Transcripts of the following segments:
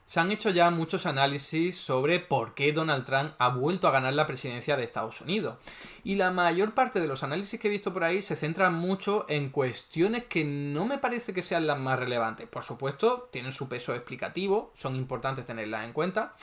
Se han hecho ya muchos análisis sobre por qué Donald Trump ha vuelto a ganar la presidencia de Estados Unidos. Y la mayor parte de los análisis que he visto por ahí se centran mucho en cuestiones que no me parece que sean las más relevantes. Por supuesto, tienen su peso explicativo, son importantes tenerlas en cuenta.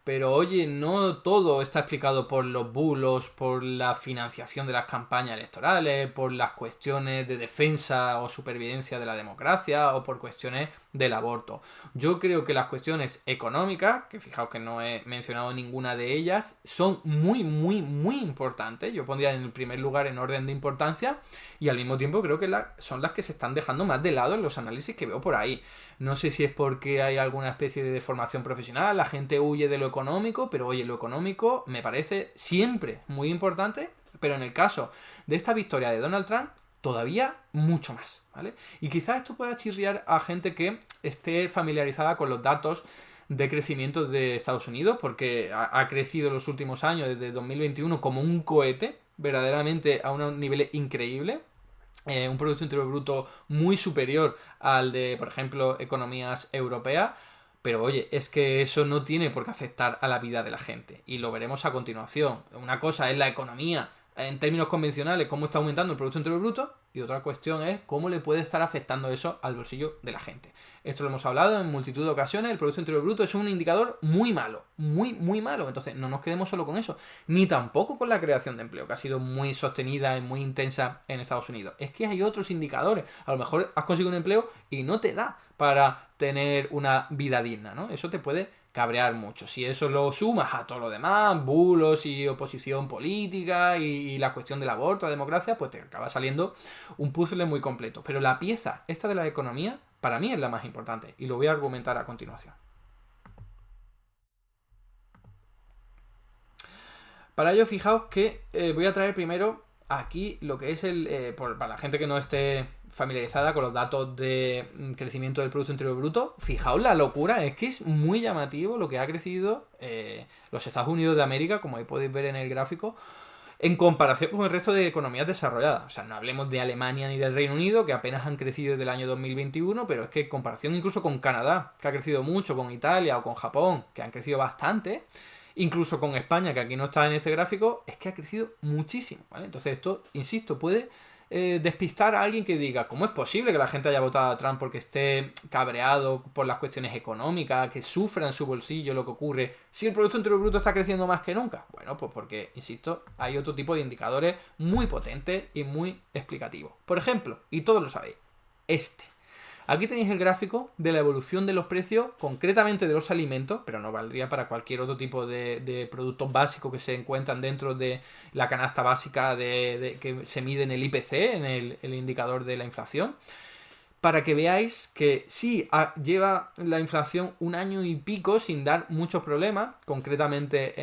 Pero oye, no todo está explicado por los bulos, por la financiación de las campañas electorales, por las cuestiones de defensa o supervivencia de la democracia o por cuestiones del aborto. Yo creo que las cuestiones económicas, que fijaos que no he mencionado ninguna de ellas, son muy, muy, muy importantes. Yo pondría en el primer lugar en orden de importancia y al mismo tiempo creo que son las que se están dejando más de lado en los análisis que veo por ahí. No sé si es porque hay alguna especie de deformación profesional, la gente huye de lo económico, pero oye, lo económico me parece siempre muy importante, pero en el caso de esta victoria de Donald Trump, todavía mucho más, ¿vale? Y quizás esto pueda chirriar a gente que esté familiarizada con los datos de crecimiento de Estados Unidos, porque ha crecido en los últimos años, desde 2021, como un cohete, verdaderamente a unos niveles increíbles. Un Producto Interior Bruto muy superior al de, por ejemplo, economías europeas. Pero oye, es que eso no tiene por qué afectar a la vida de la gente. Y lo veremos a continuación. Una cosa es la economía en términos convencionales, cómo está aumentando el Producto Interior Bruto. Y otra cuestión es cómo le puede estar afectando eso al bolsillo de la gente. Esto lo hemos hablado en multitud de ocasiones. El Producto Interior Bruto es un indicador muy malo. Muy, muy malo. Entonces, no nos quedemos solo con eso. Ni tampoco con la creación de empleo, que ha sido muy sostenida y muy intensa en Estados Unidos. Es que hay otros indicadores. A lo mejor has conseguido un empleo y no te da para tener una vida digna, ¿no? Eso te puede cabrear mucho. Si eso lo sumas a todo lo demás, bulos y oposición política y la cuestión del aborto, la democracia, pues te acaba saliendo un puzzle muy completo. Pero la pieza, esta de la economía, para mí es la más importante y lo voy a argumentar a continuación. Para ello, fijaos que voy a traer primero aquí lo que es para la gente que no esté familiarizada con los datos de crecimiento del Producto Interior Bruto, fijaos la locura, es que es muy llamativo lo que ha crecido los Estados Unidos de América, como ahí podéis ver en el gráfico, en comparación con el resto de economías desarrolladas. O sea, no hablemos de Alemania ni del Reino Unido, que apenas han crecido desde el año 2021, pero es que en comparación incluso con Canadá, que ha crecido mucho, con Italia o con Japón, que han crecido bastante, incluso con España, que aquí no está en este gráfico, es que ha crecido muchísimo, ¿vale? Entonces esto, insisto, puede despistar a alguien que diga, ¿cómo es posible que la gente haya votado a Trump porque esté cabreado por las cuestiones económicas, que sufra en su bolsillo lo que ocurre, si el Producto Interior Bruto está creciendo más que nunca? Bueno, pues porque, insisto, hay otro tipo de indicadores muy potentes y muy explicativos. Por ejemplo, y todos lo sabéis, este. Aquí tenéis el gráfico de la evolución de los precios, concretamente de los alimentos, pero no valdría para cualquier otro tipo de productos básicos que se encuentran dentro de la canasta básica que se mide en el IPC, en el indicador de la inflación, para que veáis que sí, lleva la inflación un año y pico sin dar muchos problemas, concretamente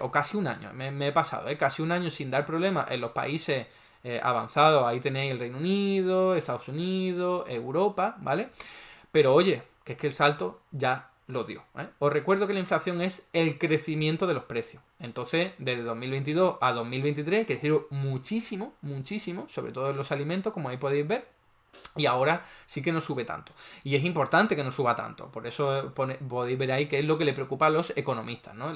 o casi un año, me he pasado, casi un año sin dar problemas en los países avanzados. Ahí tenéis el Reino Unido, Estados Unidos, Europa, ¿vale? Pero oye, que es que el salto ya lo dio, ¿vale? Os recuerdo que la inflación es el crecimiento de los precios. Entonces, desde 2022 a 2023 crecieron muchísimo, muchísimo, sobre todo en los alimentos, como ahí podéis ver. Y ahora sí que no sube tanto. Y es importante que no suba tanto. Por eso podéis ver ahí que es lo que le preocupa a los economistas, ¿no?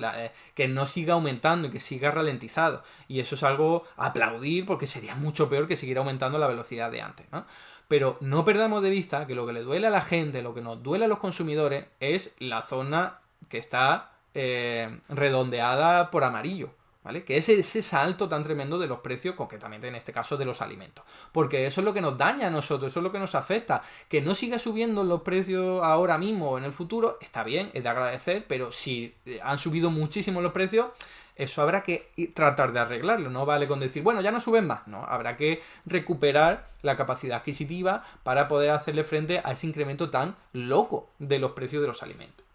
Que no siga aumentando y que siga ralentizado. Y eso es algo a aplaudir porque sería mucho peor que siguiera aumentando la velocidad de antes, ¿no? Pero no perdamos de vista que lo que le duele a la gente, lo que nos duele a los consumidores, es la zona que está redondeada por amarillo. ¿Vale? Que es ese salto tan tremendo de los precios, concretamente en este caso de los alimentos. Porque eso es lo que nos daña a nosotros, eso es lo que nos afecta. Que no siga subiendo los precios ahora mismo o en el futuro, está bien, es de agradecer, pero si han subido muchísimo los precios, eso habrá que tratar de arreglarlo. No vale con decir, bueno, ya no suben más. No, habrá que recuperar la capacidad adquisitiva para poder hacerle frente a ese incremento tan loco de los precios de los alimentos.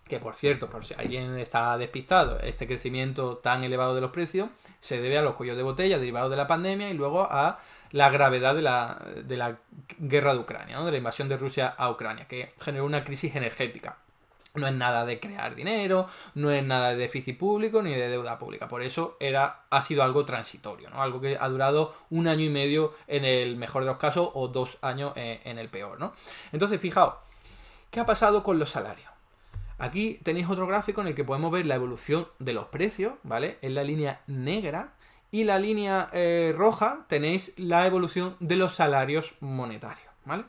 Que por cierto, por si alguien está despistado, este crecimiento tan elevado de los precios se debe a los cuellos de botella derivados de la pandemia y luego a la gravedad de la guerra de Ucrania, ¿no? De la invasión de Rusia a Ucrania, que generó una crisis energética. No es nada de crear dinero, no es nada de déficit público ni de deuda pública. Por eso ha sido algo transitorio, ¿no? Algo que ha durado un año y medio en el mejor de los casos o 2 años en el peor, ¿no? Entonces, fijaos, ¿Qué ha pasado con los salarios? Aquí tenéis otro gráfico en el que podemos ver la evolución de los precios, ¿vale? En la línea negra, y la línea roja tenéis la evolución de los salarios monetarios, ¿vale?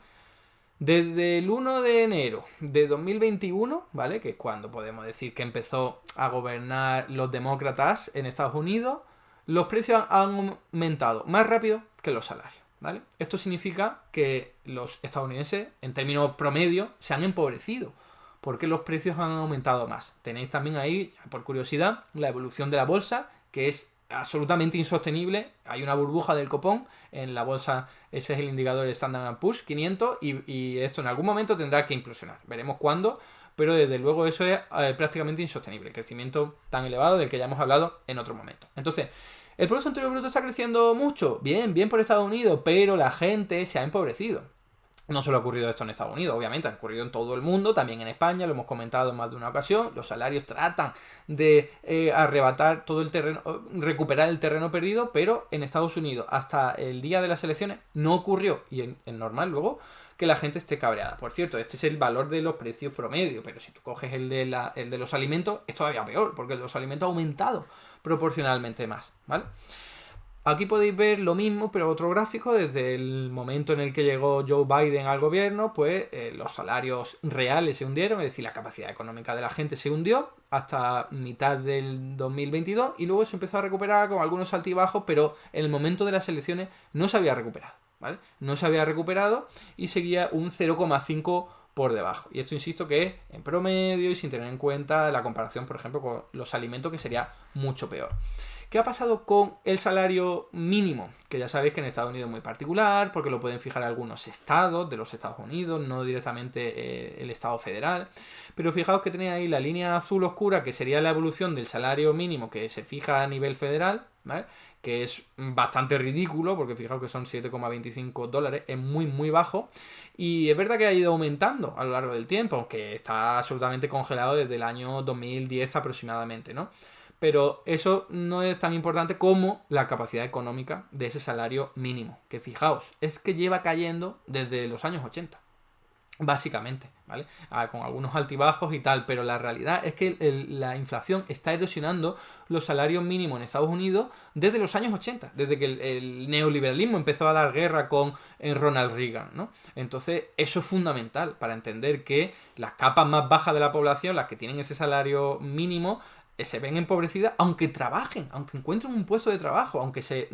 Desde el 1 de enero de 2021, ¿vale? Que es cuando podemos decir que empezó a gobernar los demócratas en Estados Unidos, los precios han aumentado más rápido que los salarios, ¿vale? Esto significa que los estadounidenses, en términos promedio, se han empobrecido porque los precios han aumentado más. Tenéis también ahí, por curiosidad, la evolución de la bolsa, que es absolutamente insostenible. Hay una burbuja del copón en la bolsa, ese es el indicador Standard & Poor's 500 y esto en algún momento tendrá que implosionar. Veremos cuándo, pero desde luego eso es prácticamente insostenible. El crecimiento tan elevado del que ya hemos hablado en otro momento. Entonces, ¿el Producto Interior Bruto está creciendo mucho? Bien, bien por Estados Unidos, pero la gente se ha empobrecido. No solo ha ocurrido esto en Estados Unidos, obviamente, ha ocurrido en todo el mundo, también en España, lo hemos comentado en más de una ocasión. Los salarios tratan de arrebatar todo el terreno, recuperar el terreno perdido, pero en Estados Unidos, hasta el día de las elecciones, no ocurrió. Y es normal luego que la gente esté cabreada. Por cierto, este es el valor de los precios promedio, pero si tú coges el de los alimentos, es todavía peor, porque el de los alimentos ha aumentado proporcionalmente más, ¿vale? Aquí podéis ver lo mismo, pero otro gráfico. Desde el momento en el que llegó Joe Biden al gobierno, pues los salarios reales se hundieron, es decir, la capacidad económica de la gente se hundió hasta mitad del 2022 y luego se empezó a recuperar con algunos altibajos, pero en el momento de las elecciones no se había recuperado, ¿vale? No se había recuperado y seguía un 0,5 por debajo. Y esto insisto que es en promedio y sin tener en cuenta la comparación, por ejemplo, con los alimentos, que sería mucho peor. ¿Qué ha pasado con el salario mínimo? Que ya sabéis que en Estados Unidos es muy particular, porque lo pueden fijar algunos estados de los Estados Unidos, no directamente el estado federal. Pero fijaos que tenéis ahí la línea azul oscura, que sería la evolución del salario mínimo que se fija a nivel federal, ¿vale? Que es bastante ridículo, porque fijaos que son 7,25 dólares, es muy muy bajo, y es verdad que ha ido aumentando a lo largo del tiempo, aunque está absolutamente congelado desde el año 2010 aproximadamente, ¿no? Pero eso no es tan importante como la capacidad económica de ese salario mínimo, que fijaos, es que lleva cayendo desde los años 80. Básicamente, ¿vale? Con algunos altibajos y tal, pero la realidad es que la inflación está erosionando los salarios mínimos en Estados Unidos desde los años 80, desde que el neoliberalismo empezó a dar guerra con Ronald Reagan, ¿no? Entonces, eso es fundamental para entender que las capas más bajas de la población, las que tienen ese salario mínimo, se ven empobrecidas, aunque trabajen, aunque encuentren un puesto de trabajo, aunque se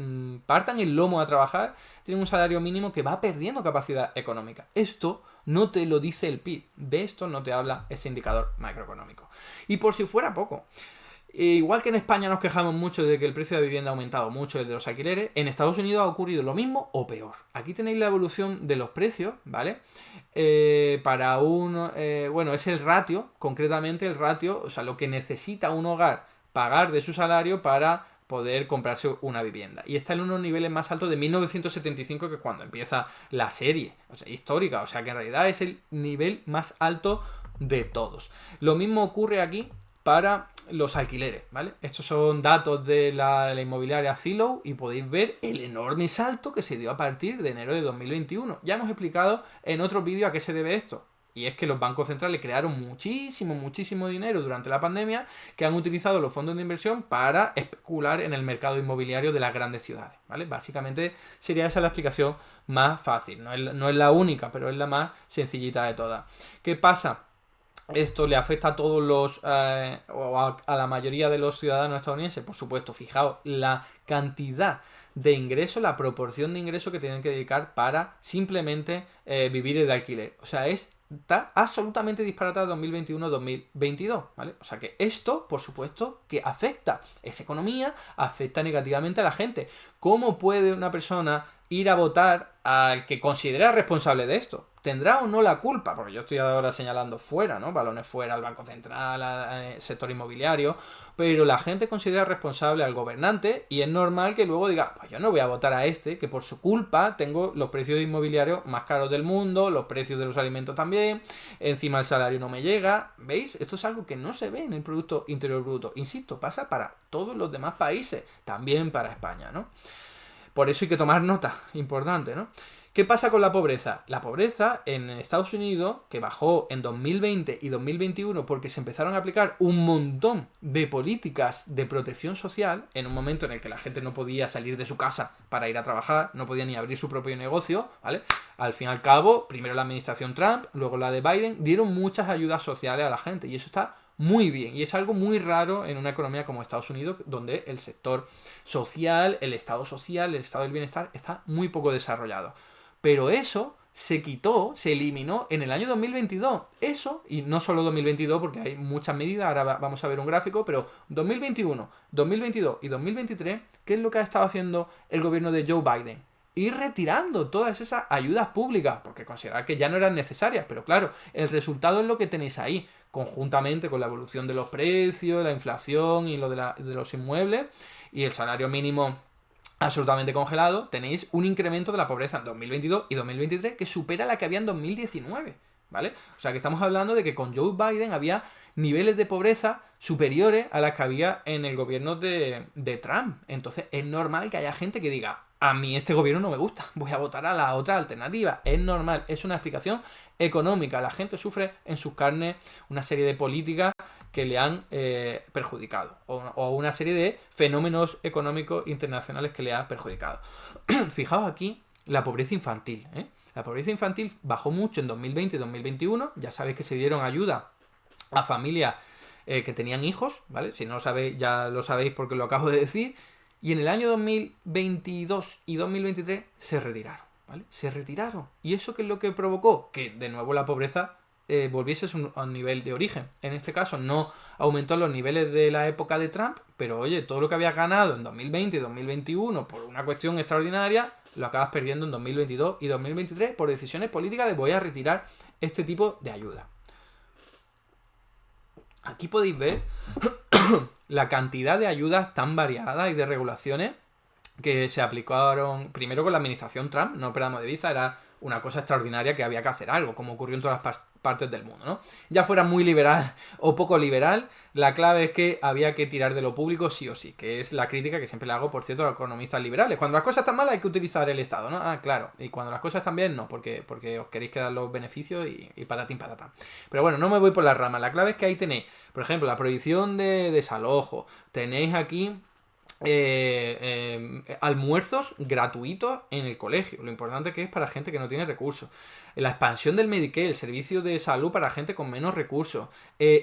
partan el lomo a trabajar, tienen un salario mínimo que va perdiendo capacidad económica. Esto no te lo dice el PIB, de esto no te habla ese indicador macroeconómico. Y por si fuera poco, igual que en España nos quejamos mucho de que el precio de la vivienda ha aumentado mucho, el de los alquileres, en Estados Unidos ha ocurrido lo mismo o peor. Aquí tenéis la evolución de los precios, ¿vale? Para bueno, es el ratio, concretamente el ratio, o sea, lo que necesita un hogar pagar de su salario para poder comprarse una vivienda. Y está en unos niveles más altos de 1975, que es cuando empieza la serie, o sea, histórica, o sea, que en realidad es el nivel más alto de todos. Lo mismo ocurre aquí para los alquileres, ¿vale? Estos son datos de la inmobiliaria Zillow y podéis ver el enorme salto que se dio a partir de enero de 2021. Ya hemos explicado en otro vídeo a qué se debe esto. Y es que los bancos centrales crearon muchísimo dinero durante la pandemia, que han utilizado los fondos de inversión para especular en el mercado inmobiliario de las grandes ciudades, ¿vale? Básicamente sería esa la explicación más fácil. No es la única, pero es la más sencillita de todas. ¿Qué pasa? Esto le afecta a todos o a la mayoría de los ciudadanos estadounidenses, por supuesto. Fijaos la cantidad de ingresos, la proporción de ingresos que tienen que dedicar para simplemente vivir de alquiler. O sea, está absolutamente disparatado 2021-2022, ¿vale? O sea que esto, por supuesto, que afecta esa economía, afecta negativamente a la gente. ¿Cómo puede una persona ir a votar al que considera responsable de esto? ¿Tendrá o no la culpa? Porque yo estoy ahora señalando fuera, ¿no? Balones fuera al Banco Central, al sector inmobiliario, pero la gente considera responsable al gobernante y es normal que luego diga, pues yo no voy a votar a este, que por su culpa tengo los precios inmobiliarios más caros del mundo, los precios de los alimentos también, encima el salario no me llega. ¿Veis? Esto es algo que no se ve en el Producto Interior Bruto. Insisto, pasa para todos los demás países, también para España, ¿no? Por eso hay que tomar nota, importante, ¿no? ¿Qué pasa con la pobreza? La pobreza en Estados Unidos, que bajó en 2020 y 2021 porque se empezaron a aplicar un montón de políticas de protección social, en un momento en el que la gente no podía salir de su casa para ir a trabajar, no podía ni abrir su propio negocio, ¿vale? Al fin y al cabo, primero la administración Trump, luego la de Biden, dieron muchas ayudas sociales a la gente y eso está muy bien. Y es algo muy raro en una economía como Estados Unidos, donde el sector social, el estado del bienestar está muy poco desarrollado. Pero eso se quitó, se eliminó en el año 2022. Eso, y no solo 2022 porque hay muchas medidas, ahora vamos a ver un gráfico, pero 2021, 2022 y 2023, ¿qué es lo que ha estado haciendo el gobierno de Joe Biden? Ir retirando todas esas ayudas públicas, porque consideraba que ya no eran necesarias, pero claro, el resultado es lo que tenéis ahí, conjuntamente con la evolución de los precios, la inflación y lo de los inmuebles, y el salario mínimo absolutamente congelado, tenéis un incremento de la pobreza en 2022 y 2023 que supera la que había en 2019, ¿vale? O sea que estamos hablando de que con Joe Biden había niveles de pobreza superiores a las que había en el gobierno de Trump. Entonces es normal que haya gente que diga, a mí este gobierno no me gusta, voy a votar a la otra alternativa. Es normal, es una explicación económica. La gente sufre en sus carnes una serie de políticas que le han perjudicado o una serie de fenómenos económicos internacionales que le han perjudicado. Fijaos aquí la pobreza infantil, ¿eh? La pobreza infantil bajó mucho en 2020 y 2021. Ya sabéis que se dieron ayuda a familias que tenían hijos, ¿vale? Si no lo sabéis, ya lo sabéis porque lo acabo de decir. Y en el año 2022 y 2023 se retiraron, ¿vale? Se retiraron. ¿Y eso qué es lo que provocó? Que de nuevo la pobreza volviese a un nivel de origen. En este caso no aumentó los niveles de la época de Trump, pero oye, todo lo que habías ganado en 2020 y 2021 por una cuestión extraordinaria, lo acabas perdiendo en 2022 y 2023 por decisiones políticas de voy a retirar este tipo de ayuda. Aquí podéis ver la cantidad de ayudas tan variadas y de regulaciones que se aplicaron primero con la administración Trump, no perdamos de vista, era una cosa extraordinaria que había que hacer algo, como ocurrió en todas las partes del mundo, ¿no? Ya fuera muy liberal o poco liberal, la clave es que había que tirar de lo público sí o sí, que es la crítica que siempre le hago, por cierto, a los economistas liberales. Cuando las cosas están mal hay que utilizar el Estado, ¿no? Ah, claro, y cuando las cosas están bien, no, porque os queréis quedar los beneficios y patatín patatán. Pero bueno, no me voy por las ramas, la clave es que ahí tenéis, por ejemplo, la prohibición de desalojo, tenéis aquí almuerzos gratuitos en el colegio, lo importante que es para gente que no tiene recursos, la expansión del Medicaid, el servicio de salud para gente con menos recursos,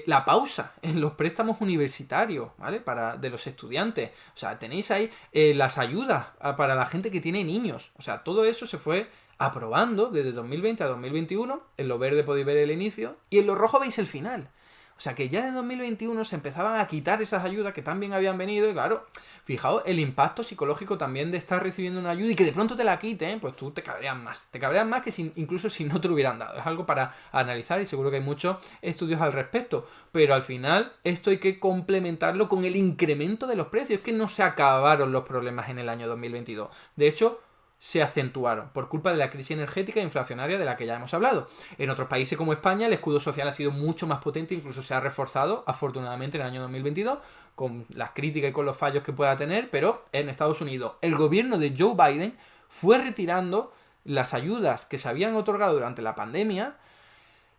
la pausa en los préstamos universitarios, ¿vale? De los estudiantes, o sea, tenéis ahí las ayudas para la gente que tiene niños, o sea, todo eso se fue aprobando desde 2020 a 2021, en lo verde podéis ver el inicio y en lo rojo veis el final. O sea que ya en 2021 se empezaban a quitar esas ayudas que tan bien habían venido y claro, fijaos el impacto psicológico también de estar recibiendo una ayuda y que de pronto te la quiten, pues tú te cabreas más. Te cabreas más que incluso si no te lo hubieran dado. Es algo para analizar y seguro que hay muchos estudios al respecto. Pero al final esto hay que complementarlo con el incremento de los precios. Es que no se acabaron los problemas en el año 2022. De hecho, se acentuaron por culpa de la crisis energética e inflacionaria de la que ya hemos hablado. En otros países como España el escudo social ha sido mucho más potente, incluso se ha reforzado afortunadamente en el año 2022 con las críticas y con los fallos que pueda tener, pero en Estados Unidos el gobierno de Joe Biden fue retirando las ayudas que se habían otorgado durante la pandemia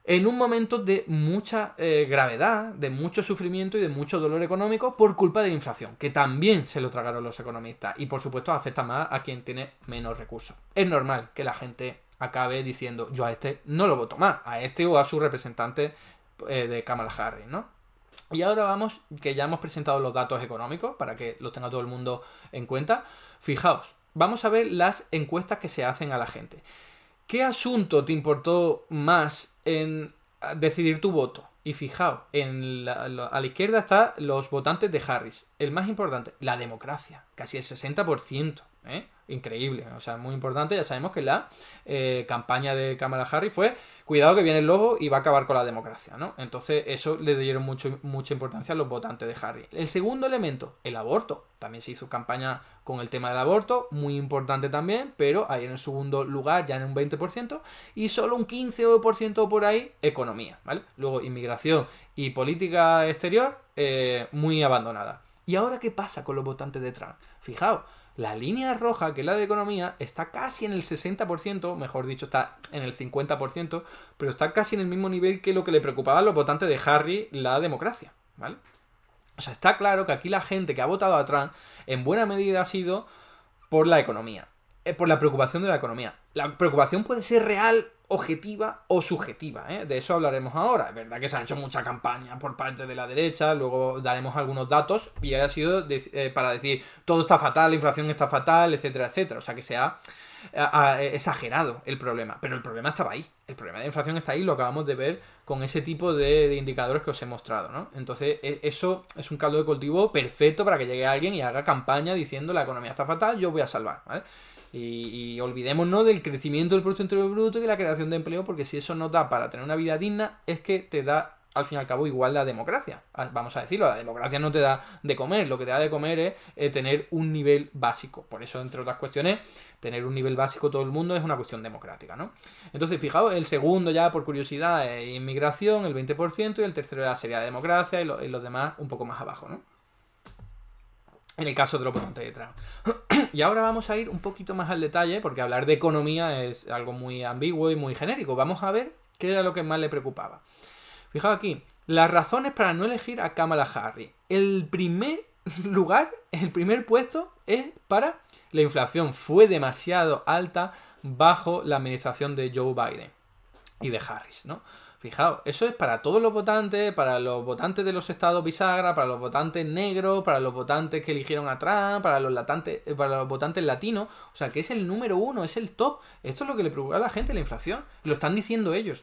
en un momento de mucha gravedad, de mucho sufrimiento y de mucho dolor económico por culpa de la inflación, que también se lo tragaron los economistas y por supuesto afecta más a quien tiene menos recursos. Es normal que la gente acabe diciendo yo a este no lo voto más, a este o a su representante de Kamala Harris, ¿no? Y ahora vamos, que ya hemos presentado los datos económicos para que los tenga todo el mundo en cuenta. Fijaos, vamos a ver las encuestas que se hacen a la gente. ¿Qué asunto te importó más en decidir tu voto? Y fijaos, a la izquierda están los votantes de Harris. El más importante, la democracia. Casi el 60%. Increíble, o sea, muy importante. Ya sabemos que la campaña de Kamala Harris fue cuidado que viene el lobo y va a acabar con la democracia, ¿no? Entonces eso le dieron mucha importancia a los votantes de Harris. El segundo elemento, el aborto. También se hizo campaña con el tema del aborto, muy importante también, pero ahí en el segundo lugar ya en un 20% y solo un 15% por ahí economía, ¿vale? Luego inmigración y política exterior muy abandonada. ¿Y ahora qué pasa con los votantes de Trump? Fijaos, La línea roja, que es la de economía, está casi en el 60%, mejor dicho, está en el 50%, pero está casi en el mismo nivel que lo que le preocupaba a los votantes de Harris, la democracia, ¿vale? O sea, está claro que aquí la gente que ha votado a Trump en buena medida ha sido por la economía, por la preocupación de la economía. La preocupación puede ser real, objetiva o subjetiva, ¿eh? De eso hablaremos ahora. Es verdad que se ha hecho mucha campaña por parte de la derecha, luego daremos algunos datos y ha sido para decir todo está fatal, la inflación está fatal, etcétera, etcétera. O sea que se ha exagerado el problema, pero el problema estaba ahí. El problema de inflación está ahí, lo acabamos de ver con ese tipo de indicadores que os he mostrado, ¿no? Entonces, eso es un caldo de cultivo perfecto para que llegue alguien y haga campaña diciendo la economía está fatal, yo voy a salvar, ¿vale? Y olvidémonos del crecimiento del Producto Interior Bruto y de la creación de empleo, porque si eso nos da para tener una vida digna, es que te da, al fin y al cabo, igual la democracia. Vamos a decirlo, la democracia no te da de comer, lo que te da de comer es tener un nivel básico. Por eso, entre otras cuestiones, tener un nivel básico todo el mundo es una cuestión democrática, ¿no? Entonces, fijaos, el segundo ya, por curiosidad, es inmigración, el 20%, y el tercero ya sería democracia, y los demás un poco más abajo, ¿no? En el caso de los votantes de Trump. Y ahora vamos a ir un poquito más al detalle, porque hablar de economía es algo muy ambiguo y muy genérico. Vamos a ver qué era lo que más le preocupaba. Fijaos aquí, las razones para no elegir a Kamala Harris. El primer lugar, el primer puesto es para la inflación. Fue demasiado alta bajo la administración de Joe Biden y de Harris, ¿no? Fijaos, eso es para todos los votantes de los estados bisagra, para los votantes negros, para los votantes que eligieron a Trump, para los votantes latinos. O sea, que es el número uno, es el top. Esto es lo que le preocupa a la gente, la inflación. Lo están diciendo ellos.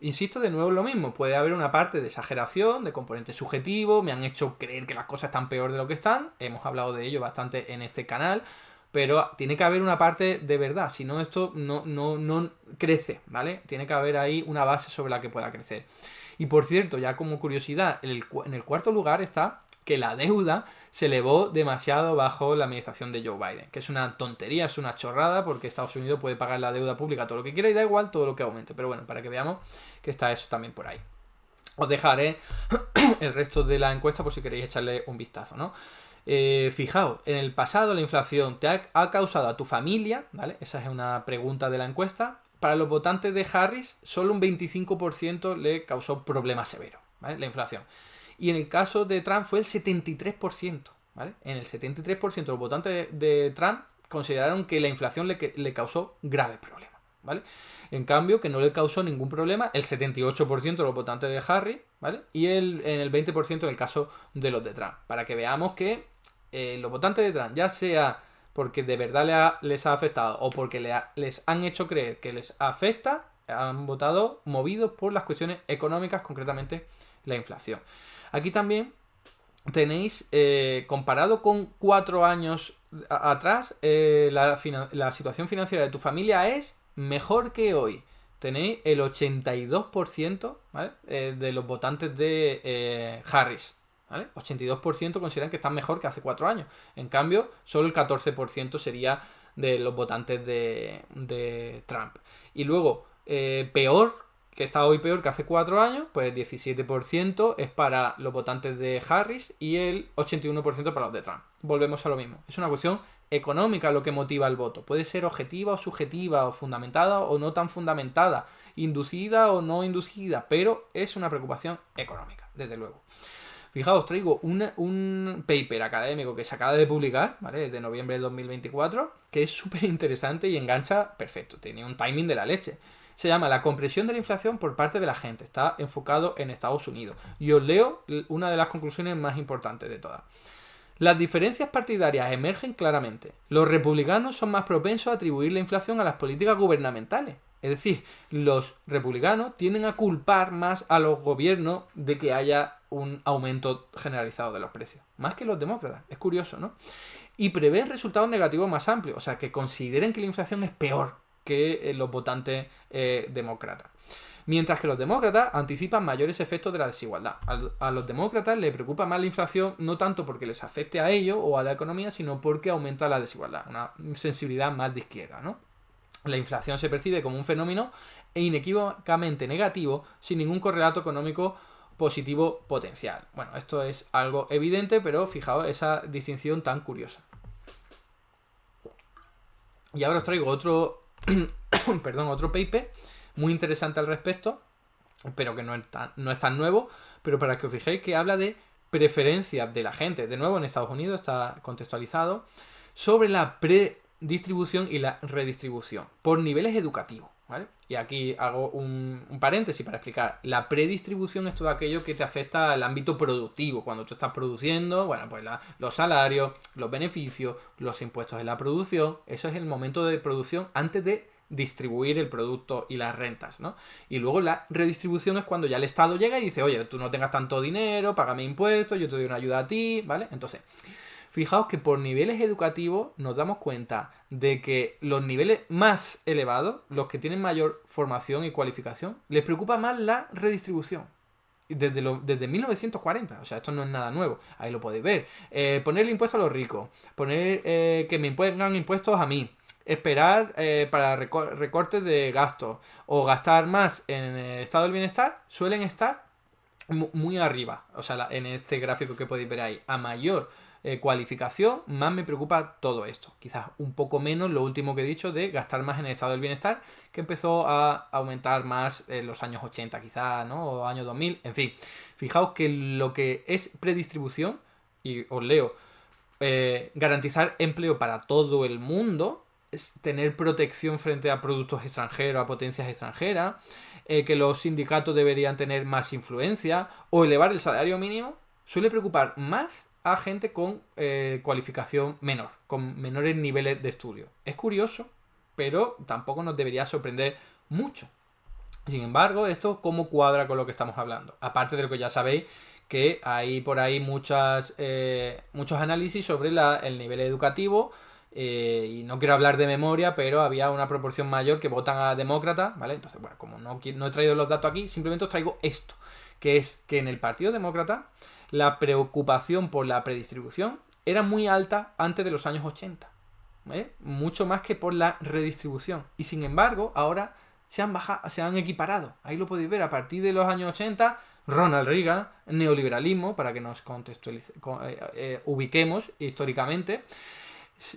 Insisto, de nuevo lo mismo. Puede haber una parte de exageración, de componente subjetivo. Me han hecho creer que las cosas están peor de lo que están. Hemos hablado de ello bastante en este canal. Pero tiene que haber una parte de verdad, si no esto no crece, ¿vale? Tiene que haber ahí una base sobre la que pueda crecer. Y por cierto, ya como curiosidad, en el cuarto lugar está que la deuda se elevó demasiado bajo la administración de Joe Biden, que es una tontería, es una chorrada, porque Estados Unidos puede pagar la deuda pública todo lo que quiera y da igual todo lo que aumente. Pero bueno, para que veamos que está eso también por ahí. Os dejaré el resto de la encuesta por si queréis echarle un vistazo, ¿no? Fijaos, en el pasado la inflación te ha causado a tu familia, ¿vale? Esa es una pregunta de la encuesta. Para los votantes de Harris, solo un 25% le causó problemas severos, ¿vale? La inflación. Y en el caso de Trump fue el 73%, ¿vale? En el 73% de los votantes de Trump consideraron que la inflación le causó graves problemas, ¿vale? En cambio, que no le causó ningún problema el 78% de los votantes de Harris, ¿vale? Y en el 20% en el caso de los de Trump. Para que veamos que los votantes de Trump, ya sea porque de verdad les ha afectado o porque les han hecho creer que les afecta, han votado movidos por las cuestiones económicas, concretamente la inflación. Aquí también tenéis, comparado con 4 años atrás, la situación financiera de tu familia es mejor que hoy. Tenéis el 82%, ¿vale? De los votantes de Harris, ¿vale? 82% consideran que están mejor que hace 4 años. En cambio, solo el 14% sería de los votantes de Trump. Y luego, peor, que está hoy peor que hace 4 años, pues el 17% es para los votantes de Harris y el 81% para los de Trump. Volvemos a lo mismo. Es una cuestión económica lo que motiva el voto. Puede ser objetiva o subjetiva, o fundamentada o no tan fundamentada, inducida o no inducida, pero es una preocupación económica, desde luego. Fijaos, traigo un paper académico que se acaba de publicar, ¿vale? Es de noviembre de 2024, que es súper interesante y engancha perfecto. Tiene un timing de la leche. Se llama La compresión de la inflación por parte de la gente. Está enfocado en Estados Unidos. Y os leo una de las conclusiones más importantes de todas. Las diferencias partidarias emergen claramente. Los republicanos son más propensos a atribuir la inflación a las políticas gubernamentales. Es decir, los republicanos tienden a culpar más a los gobiernos de que haya un aumento generalizado de los precios. Más que los demócratas. Es curioso, ¿no? Y prevén resultados negativos más amplios. O sea, que consideren que la inflación es peor que los votantes demócratas. Mientras que los demócratas anticipan mayores efectos de la desigualdad. A los demócratas les preocupa más la inflación, no tanto porque les afecte a ellos o a la economía, sino porque aumenta la desigualdad. Una sensibilidad más de izquierda, ¿no? La inflación se percibe como un fenómeno inequívocamente negativo, sin ningún correlato económico positivo potencial. Bueno, esto es algo evidente, pero fijaos esa distinción tan curiosa. Y ahora os traigo otro, perdón, otro paper muy interesante al respecto, pero que no es tan nuevo, pero para que os fijéis que habla de preferencias de la gente, de nuevo en Estados Unidos está contextualizado, sobre la predistribución y la redistribución por niveles educativos, ¿vale? Y aquí hago un paréntesis para explicar. La predistribución es todo aquello que te afecta al ámbito productivo. Cuando tú estás produciendo, bueno, pues los salarios, los beneficios, los impuestos de la producción, eso es el momento de producción antes de distribuir el producto y las rentas, ¿no? Y luego la redistribución es cuando ya el Estado llega y dice, oye, tú no tengas tanto dinero, págame impuestos, yo te doy una ayuda a ti, ¿vale? Entonces, fijaos que por niveles educativos nos damos cuenta de que los niveles más elevados, los que tienen mayor formación y cualificación, les preocupa más la redistribución. Desde 1940, o sea, esto no es nada nuevo, ahí lo podéis ver. Ponerle impuestos a los ricos, poner que me impongan impuestos a mí, esperar para recortes de gastos o gastar más en el estado del bienestar, suelen estar muy arriba. O sea, en este gráfico que podéis ver ahí, a mayor cualificación, más me preocupa todo esto. Quizás un poco menos lo último que he dicho de gastar más en el estado del bienestar, que empezó a aumentar más en los años 80 quizás, ¿no? O años 2000, en fin. Fijaos que lo que es predistribución, y os leo, garantizar empleo para todo el mundo, es tener protección frente a productos extranjeros, a potencias extranjeras, que los sindicatos deberían tener más influencia o elevar el salario mínimo, suele preocupar más a gente con cualificación menor, con menores niveles de estudio. Es curioso, pero tampoco nos debería sorprender mucho. Sin embargo, esto cómo cuadra con lo que estamos hablando. Aparte de lo que ya sabéis, que hay por ahí muchos análisis sobre el nivel educativo. Y no quiero hablar de memoria, pero había una proporción mayor que votan a demócrata, ¿vale? Entonces, bueno, como no he traído los datos aquí, simplemente os traigo esto, que es que en el Partido Demócrata la preocupación por la predistribución era muy alta antes de los años 80, ¿vale? Mucho más que por la redistribución. Y sin embargo, ahora se han equiparado. Ahí lo podéis ver, a partir de los años 80, Ronald Reagan, neoliberalismo, para que nos ubiquemos históricamente,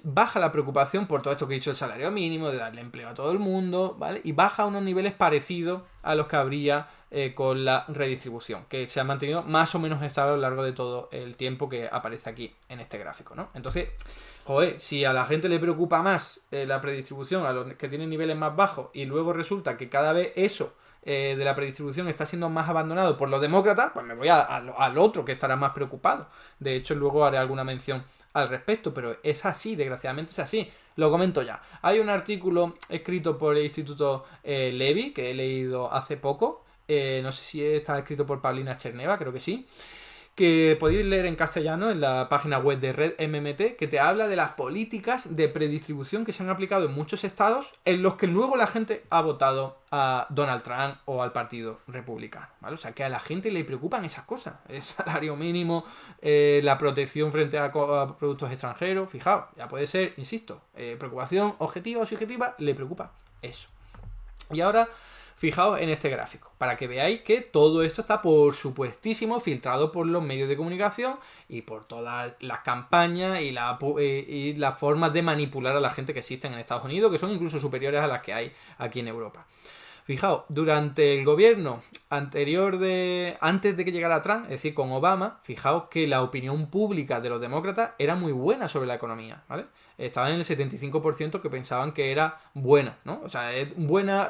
baja la preocupación por todo esto que he dicho, el salario mínimo, de darle empleo a todo el mundo, ¿vale? Y baja a unos niveles parecidos a los que habría con la redistribución, que se ha mantenido más o menos estable a lo largo de todo el tiempo que aparece aquí en este gráfico, ¿no? Entonces, joder, si a la gente le preocupa más la predistribución, a los que tienen niveles más bajos, y luego resulta que cada vez eso de la predistribución está siendo más abandonado por los demócratas, pues me voy al otro que estará más preocupado. De hecho, luego haré alguna mención al respecto, pero es así, desgraciadamente es así. Lo comento ya. Hay un artículo escrito por el Instituto Levy, que he leído hace poco. No sé si está escrito por Paulina Cherneva, creo que sí. Que podéis leer en castellano en la página web de Red MMT, que te habla de las políticas de predistribución que se han aplicado en muchos estados en los que luego la gente ha votado a Donald Trump o al Partido Republicano, ¿vale? O sea, que a la gente le preocupan esas cosas. El salario mínimo, la protección frente a productos extranjeros. Fijaos, ya puede ser, insisto, preocupación objetiva o subjetiva, le preocupa eso. Y ahora, fijaos en este gráfico, para que veáis que todo esto está, por supuestísimo, filtrado por los medios de comunicación y por todas las campañas y las formas de manipular a la gente que existen en Estados Unidos, que son incluso superiores a las que hay aquí en Europa. Fijaos, durante el gobierno antes de que llegara Trump, es decir, con Obama, fijaos que la opinión pública de los demócratas era muy buena sobre la economía, ¿vale? Estaban en el 75% que pensaban que era buena, ¿no? O sea, es buena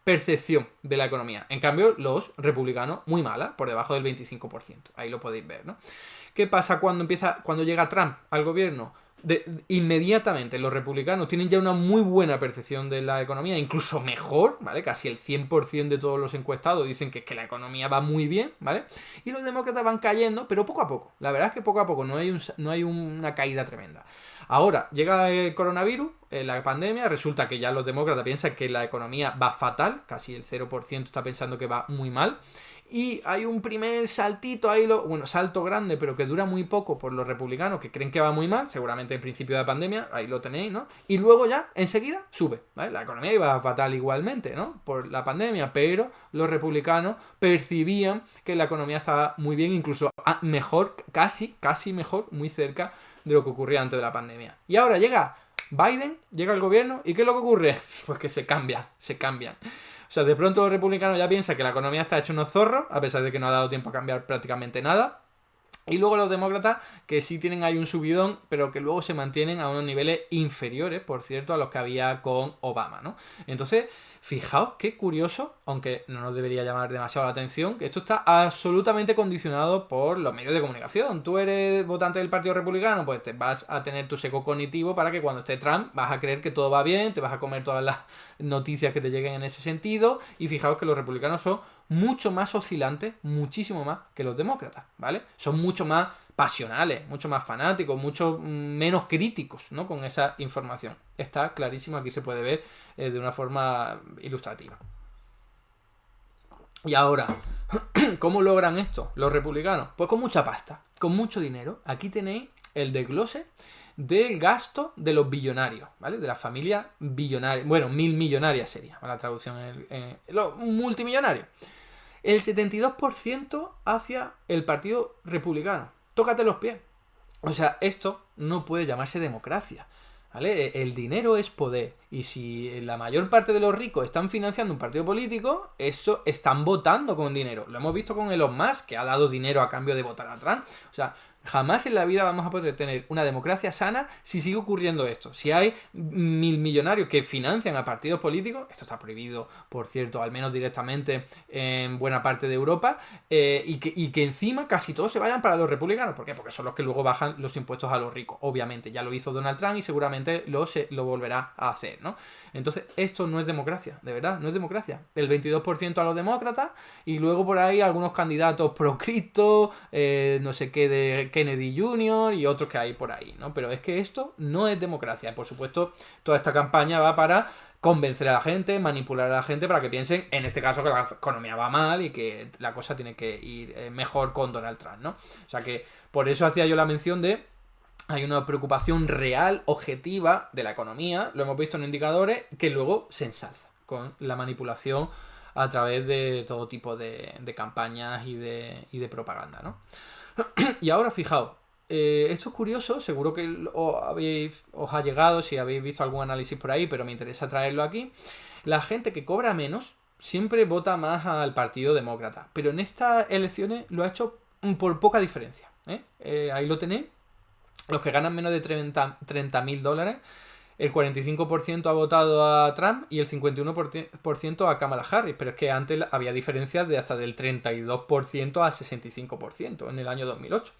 percepción de la economía. En cambio, los republicanos, muy mala, por debajo del 25%. Ahí lo podéis ver, ¿no? ¿Qué pasa cuando llega Trump al gobierno? Inmediatamente los republicanos tienen ya una muy buena percepción de la economía, incluso mejor, ¿vale? Casi el 100% de todos los encuestados dicen que la economía va muy bien, ¿vale? Y los demócratas van cayendo, pero poco a poco. La verdad es que poco a poco, no hay una caída tremenda. Ahora, llega el coronavirus, la pandemia, resulta que ya los demócratas piensan que la economía va fatal, casi el 0% está pensando que va muy mal. Y hay un primer saltito ahí, salto grande, pero que dura muy poco por los republicanos que creen que va muy mal, seguramente al principio de la pandemia, ahí lo tenéis, ¿no? Y luego ya, enseguida, sube, ¿vale? La economía iba fatal igualmente, ¿no? Por la pandemia, pero los republicanos percibían que la economía estaba muy bien, incluso mejor, casi mejor, muy cerca de lo que ocurría antes de la pandemia. Y ahora llega Biden llega al gobierno y ¿qué es lo que ocurre? Pues que se cambian. O sea, de pronto los republicanos ya piensan que la economía está hecha unos zorros, a pesar de que no ha dado tiempo a cambiar prácticamente nada. Y luego los demócratas que sí tienen ahí un subidón, pero que luego se mantienen a unos niveles inferiores, por cierto, a los que había con Obama, ¿no? Entonces, fijaos qué curioso, aunque no nos debería llamar demasiado la atención, que esto está absolutamente condicionado por los medios de comunicación. Tú eres votante del Partido Republicano, pues te vas a tener tu seco cognitivo para que cuando esté Trump vas a creer que todo va bien, te vas a comer todas las noticias que te lleguen en ese sentido, y fijaos que los republicanos son mucho más oscilantes, muchísimo más que los demócratas, ¿vale? Son mucho más pasionales, mucho más fanáticos, mucho menos críticos, ¿no? Con esa información. Está clarísimo, aquí se puede ver de una forma ilustrativa. Y ahora, ¿cómo logran esto los republicanos? Pues con mucha pasta, con mucho dinero. Aquí tenéis el desglose del gasto de los billonarios, ¿vale? De las familias billonarias. Bueno, 1000 millonarias sería la traducción los multimillonarios. El 72% hacia el Partido Republicano. Tócate los pies. O sea, esto no puede llamarse democracia, ¿vale? El dinero es poder. Y si la mayor parte de los ricos están financiando un partido político, eso están votando con dinero. Lo hemos visto con Elon Musk, que ha dado dinero a cambio de votar a Trump. O sea, jamás en la vida vamos a poder tener una democracia sana si sigue ocurriendo esto. Si hay 1000 millonarios que financian a partidos políticos, esto está prohibido, por cierto, al menos directamente en buena parte de Europa, y que encima casi todos se vayan para los republicanos. ¿Por qué? Porque son los que luego bajan los impuestos a los ricos. Obviamente, ya lo hizo Donald Trump y seguramente lo volverá a hacer, ¿no? Entonces, esto no es democracia, de verdad, no es democracia. El 22% a los demócratas y luego por ahí algunos candidatos pro Cristo, no sé qué de Kennedy Jr. y otros que hay por ahí, ¿no? Pero es que esto no es democracia. Por supuesto, toda esta campaña va para convencer a la gente, manipular a la gente para que piensen, en este caso, que la economía va mal y que la cosa tiene que ir mejor con Donald Trump, ¿no? O sea que por eso hacía yo la mención de hay una preocupación real, objetiva de la economía, lo hemos visto en indicadores, que luego se ensalza con la manipulación a través de todo tipo de campañas y de propaganda, ¿no? Y ahora fijaos, esto es curioso, seguro que os ha llegado si habéis visto algún análisis por ahí, pero me interesa traerlo aquí. La gente que cobra menos siempre vota más al Partido Demócrata, pero en estas elecciones lo ha hecho por poca diferencia, ¿eh? Ahí lo tenéis. Los que ganan menos de $30.000, el 45% ha votado a Trump y el 51% a Kamala Harris. Pero es que antes había diferencias de hasta del 32% a 65% en el año 2008.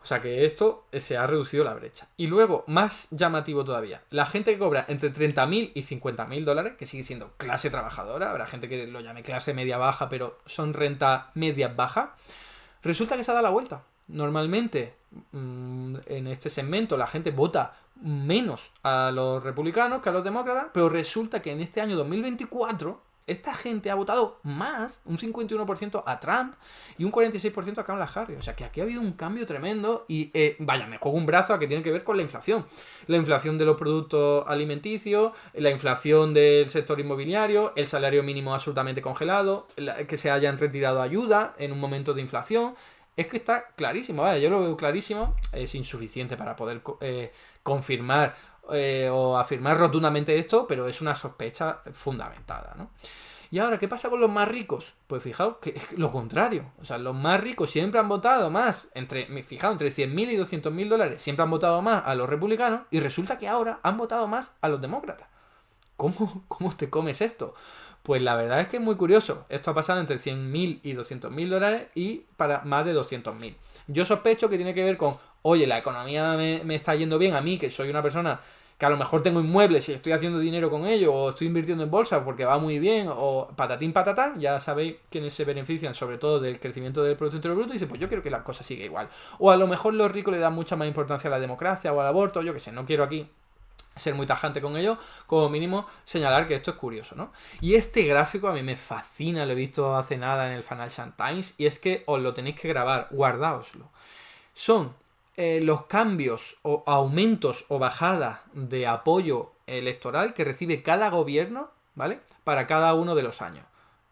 O sea que esto se ha reducido la brecha. Y luego, más llamativo todavía, la gente que cobra entre $30.000 y $50.000, que sigue siendo clase trabajadora, habrá gente que lo llame clase media-baja, pero son rentas medias-bajas, resulta que se ha dado la vuelta. Normalmente, en este segmento, la gente vota menos a los republicanos que a los demócratas, pero resulta que en este año 2024 esta gente ha votado más, un 51% a Trump y un 46% a Kamala Harris. O sea que aquí ha habido un cambio tremendo y, vaya, me juego un brazo a que tiene que ver con la inflación. La inflación de los productos alimenticios, la inflación del sector inmobiliario, el salario mínimo absolutamente congelado, que se hayan retirado ayuda en un momento de inflación. Es que está clarísimo, vaya, yo lo veo clarísimo, es insuficiente para poder confirmar o afirmar rotundamente esto, pero es una sospecha fundamentada, ¿no? Y ahora, ¿qué pasa con los más ricos? Pues fijaos que es lo contrario. O sea, los más ricos siempre han votado más, entre $100.000 y $200.000, siempre han votado más a los republicanos y resulta que ahora han votado más a los demócratas. ¿Cómo te comes esto? Pues la verdad es que es muy curioso. Esto ha pasado entre $100.000 y $200.000 y para más de 200.000. Yo sospecho que tiene que ver con, oye, la economía me está yendo bien a mí, que soy una persona que a lo mejor tengo inmuebles y estoy haciendo dinero con ello, o estoy invirtiendo en bolsa porque va muy bien, o patatín patatán, ya sabéis quiénes se benefician sobre todo del crecimiento del Producto Interior Bruto y dicen, pues yo quiero que la cosa siga igual. O a lo mejor los ricos le dan mucha más importancia a la democracia o al aborto, yo que sé, no quiero aquí ser muy tajante con ello, como mínimo señalar que esto es curioso, ¿no? Y este gráfico a mí me fascina, lo he visto hace nada en el Financial Times, y es que os lo tenéis que grabar, guardaoslo. Son los cambios o aumentos o bajadas de apoyo electoral que recibe cada gobierno, ¿vale? Para cada uno de los años.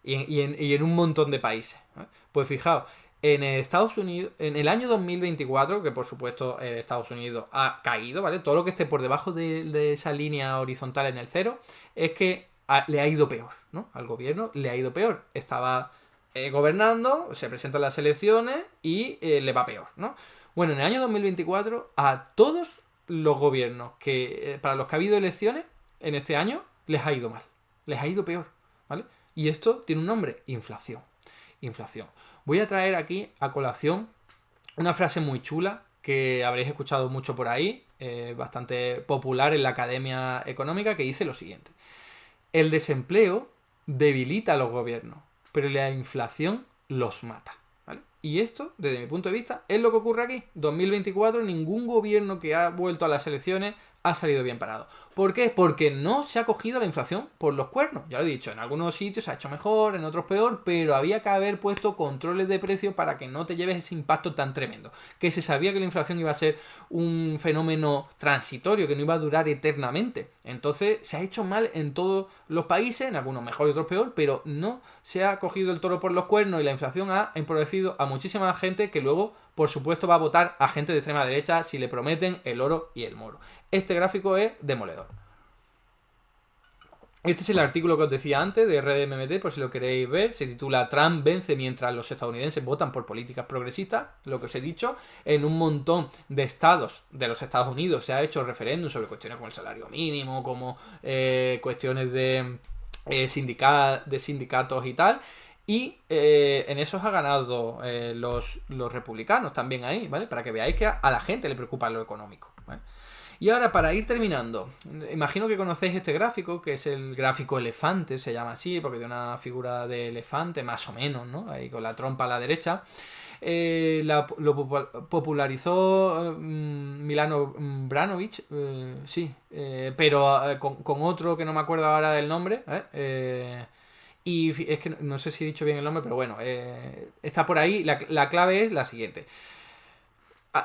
Y en un montón de países, ¿eh? Pues fijaos, En Estados Unidos, en el año 2024, que por supuesto Estados Unidos ha caído, ¿vale? Todo lo que esté por debajo de esa línea horizontal en el cero es que le ha ido peor, ¿no? Al gobierno le ha ido peor. Estaba gobernando, se presentan las elecciones y le va peor, ¿no? Bueno, en el año 2024 a todos los gobiernos que para los que ha habido elecciones en este año les ha ido mal, les ha ido peor, ¿vale? Y esto tiene un nombre, inflación. Inflación. Voy a traer aquí a colación una frase muy chula que habréis escuchado mucho por ahí, bastante popular en la Academia Económica, que dice lo siguiente. El desempleo debilita a los gobiernos, pero la inflación los mata. ¿Vale? Y esto, desde mi punto de vista, es lo que ocurre aquí. 2024, ningún gobierno que ha vuelto a las elecciones ha salido bien parado. ¿Por qué? Porque no se ha cogido la inflación por los cuernos. Ya lo he dicho, en algunos sitios se ha hecho mejor, en otros peor, pero había que haber puesto controles de precios para que no te lleves ese impacto tan tremendo. Que se sabía que la inflación iba a ser un fenómeno transitorio, que no iba a durar eternamente. Entonces se ha hecho mal en todos los países, en algunos mejor y otros peor, pero no se ha cogido el toro por los cuernos y la inflación ha empobrecido a muchísima gente que luego, por supuesto, va a votar a gente de extrema derecha si le prometen el oro y el moro. Este gráfico es demoledor. Este es el artículo que os decía antes de RDMMT, por si lo queréis ver. Se titula Trump vence mientras los estadounidenses votan por políticas progresistas. Lo que os he dicho, en un montón de estados de los Estados Unidos se ha hecho referéndum sobre cuestiones como el salario mínimo, como cuestiones de sindicatos y tal. Y en esos ha ganado los republicanos también ahí, ¿vale? Para que veáis que a la gente le preocupa lo económico, ¿vale? Y ahora, para ir terminando, imagino que conocéis este gráfico, que es el gráfico elefante, se llama así, porque tiene una figura de elefante, más o menos, ¿no? Ahí con la trompa a la derecha. Lo popularizó Milano Branovic, sí, pero con otro que no me acuerdo ahora del nombre, y es que no sé si he dicho bien el nombre, pero bueno, está por ahí. La clave es la siguiente.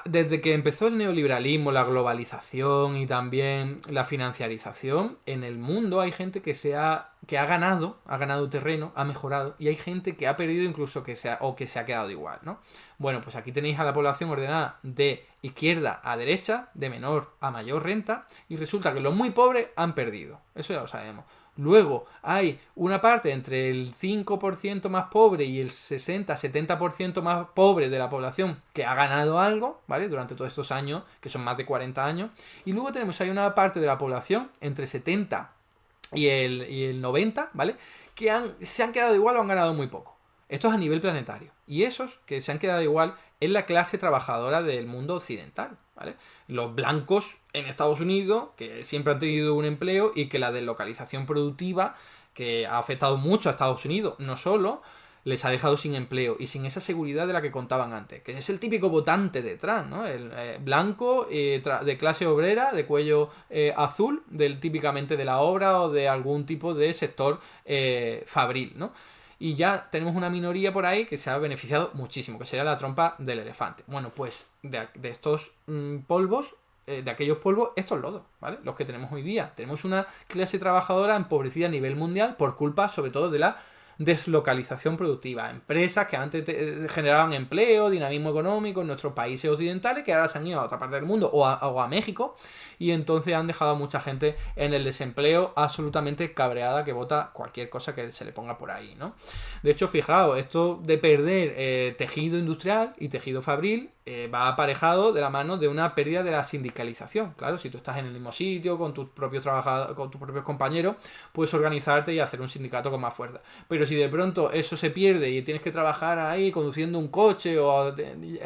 Desde que empezó el neoliberalismo, la globalización y también la financiarización, en el mundo hay gente que ha ganado terreno, ha mejorado, y hay gente que ha perdido incluso que se ha quedado igual, ¿no? Bueno, pues aquí tenéis a la población ordenada de izquierda a derecha, de menor a mayor renta, y resulta que los muy pobres han perdido. Eso ya lo sabemos. Luego hay una parte entre el 5% más pobre y el 60-70% más pobre de la población que ha ganado algo, ¿vale? Durante todos estos años, que son más de 40 años. Y luego hay una parte de la población entre 70 y el 90, ¿vale? Que se han quedado igual o han ganado muy poco. Esto es a nivel planetario. Y esos que se han quedado igual es la clase trabajadora del mundo occidental, ¿vale? Los blancos en Estados Unidos, que siempre han tenido un empleo y que la deslocalización productiva, que ha afectado mucho a Estados Unidos, no solo, les ha dejado sin empleo y sin esa seguridad de la que contaban antes, que es el típico votante de Trump, ¿no? El blanco de clase obrera, de cuello azul, típicamente de la obra o de algún tipo de sector fabril, ¿no? Y ya tenemos una minoría por ahí que se ha beneficiado muchísimo, que sería la trompa del elefante. Bueno, pues de estos polvos, de aquellos polvos, estos lodos, ¿vale? Los que tenemos hoy día. Tenemos una clase trabajadora empobrecida a nivel mundial por culpa, sobre todo, de la deslocalización productiva. Empresas que antes generaban empleo, dinamismo económico en nuestros países occidentales, que ahora se han ido a otra parte del mundo o a México, y entonces han dejado a mucha gente en el desempleo absolutamente cabreada, que vota cualquier cosa que se le ponga por ahí, ¿no? De hecho, fijaos, esto de perder tejido industrial y tejido fabril va aparejado de la mano de una pérdida de la sindicalización. Claro, si tú estás en el mismo sitio con tus propios trabajadores, con tus propios compañeros, puedes organizarte y hacer un sindicato con más fuerza. Pero si de pronto eso se pierde y tienes que trabajar ahí conduciendo un coche o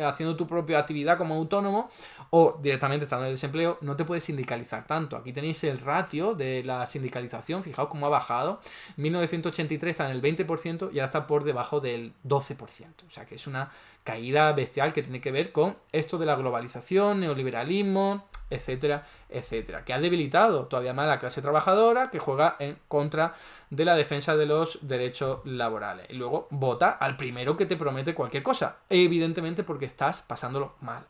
haciendo tu propia actividad como autónomo o directamente estando en el desempleo, no te puedes sindicalizar tanto. Aquí tenéis el ratio de la sindicalización, fijaos cómo ha bajado. En 1983 está en el 20% y ahora está por debajo del 12%. O sea que es una caída bestial que tiene que ver con esto de la globalización, neoliberalismo, etcétera, etcétera, que ha debilitado todavía más a la clase trabajadora, que juega en contra de la defensa de los derechos laborales. Y luego vota al primero que te promete cualquier cosa, evidentemente porque estás pasándolo mal.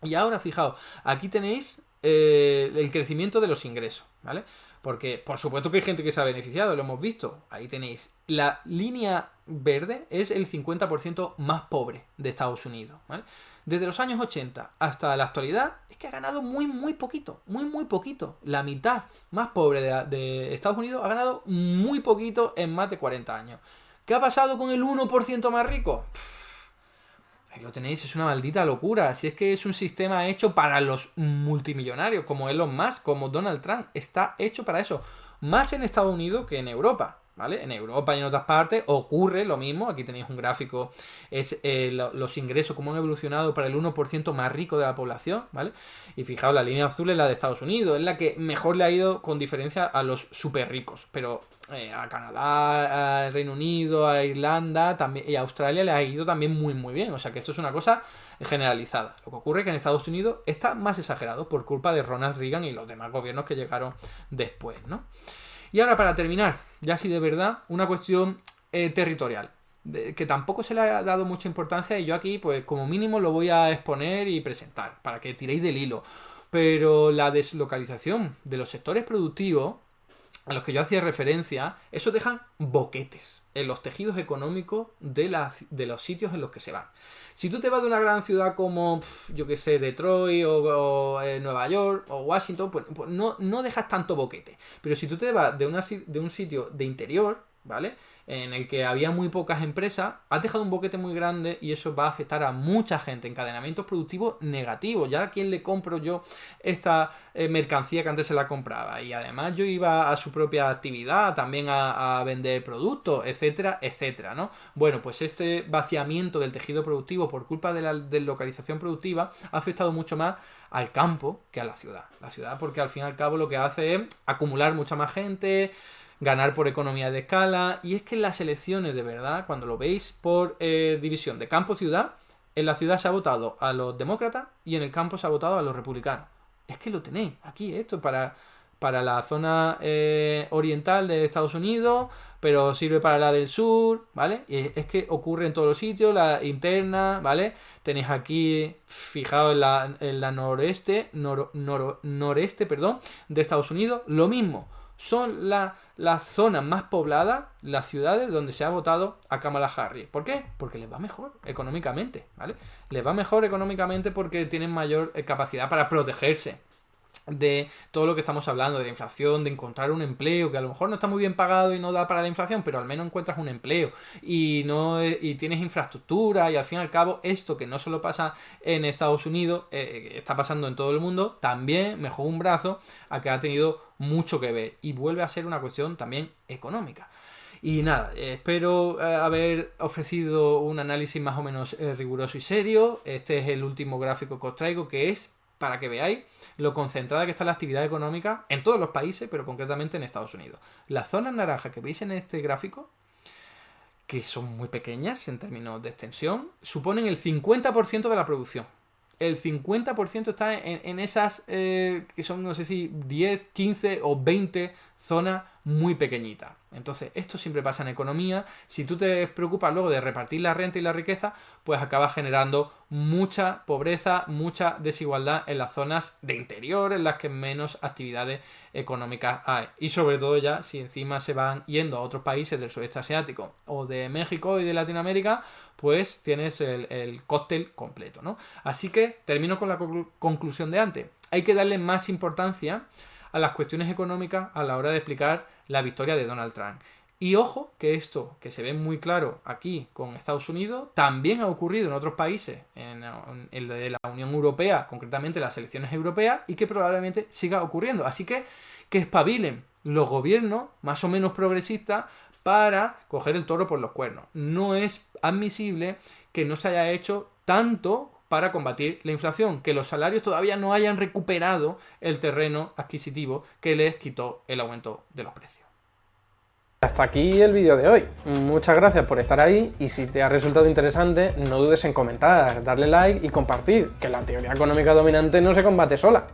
Y ahora, fijaos, aquí tenéis el crecimiento de los ingresos, ¿vale? Porque, por supuesto que hay gente que se ha beneficiado, lo hemos visto. Ahí tenéis. La línea verde es el 50% más pobre de Estados Unidos, ¿vale? Desde los años 80 hasta la actualidad, es que ha ganado muy poquito. Muy poquito. La mitad más pobre de Estados Unidos ha ganado muy poquito en más de 40 años. ¿Qué ha pasado con el 1% más rico? Ahí lo tenéis, es una maldita locura. Si es que es un sistema hecho para los multimillonarios, como Elon Musk, como Donald Trump. Está hecho para eso. Más en Estados Unidos que en Europa, ¿vale? En Europa y en otras partes ocurre lo mismo. Aquí tenéis un gráfico, es los ingresos, cómo han evolucionado para el 1% más rico de la población, ¿vale? Y fijaos, la línea azul es la de Estados Unidos, es la que mejor le ha ido con diferencia a los súper ricos. Pero a Canadá, al Reino Unido, a Irlanda también, y a Australia le ha ido también muy bien. O sea que esto es una cosa generalizada. Lo que ocurre es que en Estados Unidos está más exagerado por culpa de Ronald Reagan y los demás gobiernos que llegaron después, ¿no? Y ahora, para terminar, ya sí de verdad, una cuestión territorial, que tampoco se le ha dado mucha importancia y yo aquí, pues como mínimo lo voy a exponer y presentar, para que tiréis del hilo. Pero la deslocalización de los sectores productivos, a los que yo hacía referencia, eso dejan boquetes en los tejidos económicos de los sitios en los que se van. Si tú te vas de una gran ciudad como, yo que sé, Detroit o Nueva York o Washington, pues no dejas tanto boquete. Pero si tú te vas de un sitio de interior, ¿vale? En el que había muy pocas empresas, has dejado un boquete muy grande y eso va a afectar a mucha gente, encadenamientos productivos negativos. Ya a quién le compro yo esta mercancía que antes se la compraba, y además yo iba a su propia actividad también a vender productos, etcétera, etcétera, ¿no? Bueno, pues este vaciamiento del tejido productivo por culpa de la deslocalización productiva ha afectado mucho más al campo que a la ciudad. La ciudad, porque al fin y al cabo lo que hace es acumular mucha más gente, ganar por economía de escala. Y es que en las elecciones, de verdad, cuando lo veis por división de campo-ciudad, en la ciudad se ha votado a los demócratas y en el campo se ha votado a los republicanos. Es que lo tenéis aquí, esto para la zona oriental de Estados Unidos, pero sirve para la del sur, ¿vale? Y es que ocurre en todos los sitios, la interna, ¿vale? Tenéis aquí, fijaos en la noreste, perdón, de Estados Unidos, lo mismo. Son las zonas más pobladas, las ciudades donde se ha votado a Kamala Harris. ¿Por qué? Porque les va mejor económicamente, ¿vale? Les va mejor económicamente porque tienen mayor capacidad para protegerse de todo lo que estamos hablando, de la inflación, de encontrar un empleo que a lo mejor no está muy bien pagado y no da para la inflación, pero al menos encuentras un empleo y tienes infraestructura, y al fin y al cabo esto que no solo pasa en Estados Unidos, está pasando en todo el mundo, también mejor un brazo a que ha tenido mucho que ver y vuelve a ser una cuestión también económica. Y nada, espero haber ofrecido un análisis más o menos riguroso y serio. Este es el último gráfico que os traigo, que es para que veáis lo concentrada que está la actividad económica en todos los países, pero concretamente en Estados Unidos. Las zonas naranjas que veis en este gráfico, que son muy pequeñas en términos de extensión, suponen el 50% de la producción. El 50% está en esas que son, no sé si 10, 15 o 20 zonas muy pequeñitas. Entonces, esto siempre pasa en economía. Si tú te preocupas luego de repartir la renta y la riqueza, pues acabas generando mucha pobreza, mucha desigualdad en las zonas de interior, en las que menos actividades económicas hay. Y sobre todo ya, si encima se van yendo a otros países del sudeste asiático o de México y de Latinoamérica, pues tienes el cóctel completo, ¿no? Así que termino con la conclusión de antes. Hay que darle más importancia a las cuestiones económicas a la hora de explicar la victoria de Donald Trump. Y ojo, que esto, que se ve muy claro aquí con Estados Unidos, también ha ocurrido en otros países, en de la Unión Europea, concretamente las elecciones europeas, y que probablemente siga ocurriendo. Así que espabilen los gobiernos más o menos progresistas para coger el toro por los cuernos. No es admisible que no se haya hecho tanto para combatir la inflación, que los salarios todavía no hayan recuperado el terreno adquisitivo que les quitó el aumento de los precios. Hasta aquí el vídeo de hoy. Muchas gracias por estar ahí, y si te ha resultado interesante, no dudes en comentar, darle like y compartir, que la teoría económica dominante no se combate sola.